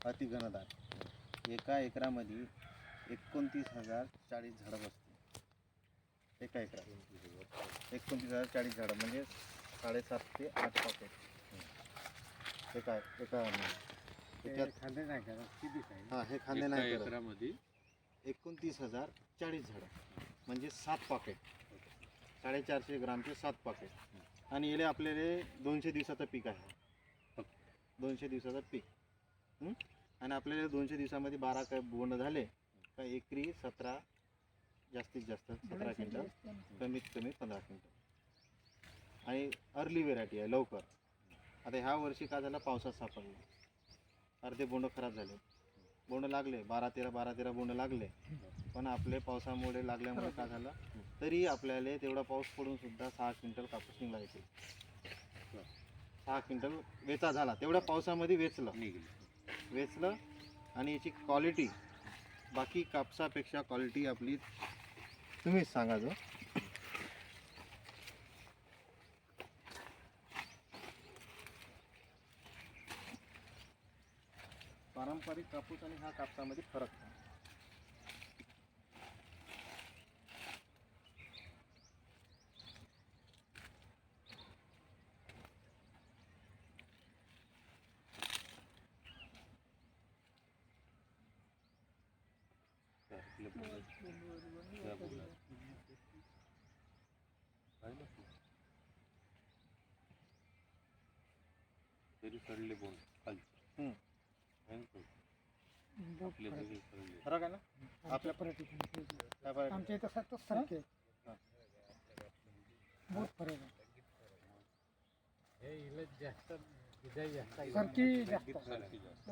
अति घनदाट. एका एकरामध्ये 29,040 झाडं बसते. एका एकरात 29,040 झाडं म्हणजे 7.5 ते 8 पॉकेट एका त्याच्यात. खांदे नाही करत किती काय? हां, हे खांदे नाही करत. एकरामध्ये 29,040 झाडं म्हणजे 7 पॉकेट, 450 ग्रामचे 7 पॉकेट. आणि याला आपल्याला 200 दिवसाचं पीक आहे. 200 दिवसाचं पीक. आणि आपल्याला 200 दिवसामध्ये 12 काय बोंड झाले का एकरी 17, जास्तीत जास्त 17 क्विंटल, कमीत कमी 15 क्विंटल. आणि अर्ली व्हेरायटी आहे, लवकर. आता ह्या वर्षी काय झालं, पावसात सापडलं, अर्धे बोंड खराब झाले. बोंड लागले 12-13 बोंड लागले, पण आपले पावसामुळे लागल्यामुळे काय झालं, तरी आपल्याला तेवढा पाऊस पडून सुद्धा 6 क्विंटल कापूस निघला येते. 6 क्विंटल वेचा झाला, तेवढ्या पावसामध्ये वेचलं. आणि याची क्वालिटी बाकी कापसापेक्षा क्वालिटी आपली तुम्हीच सांगा. जो पारंपरिक कापूस आणि ह्या कापसामध्ये फरक आहे. तरी सडले बोंड खाली. फरक आहे ना आपल्या आमच्या इथं सारखे बहुत फरक आहे. जास्त सारखी जास्त.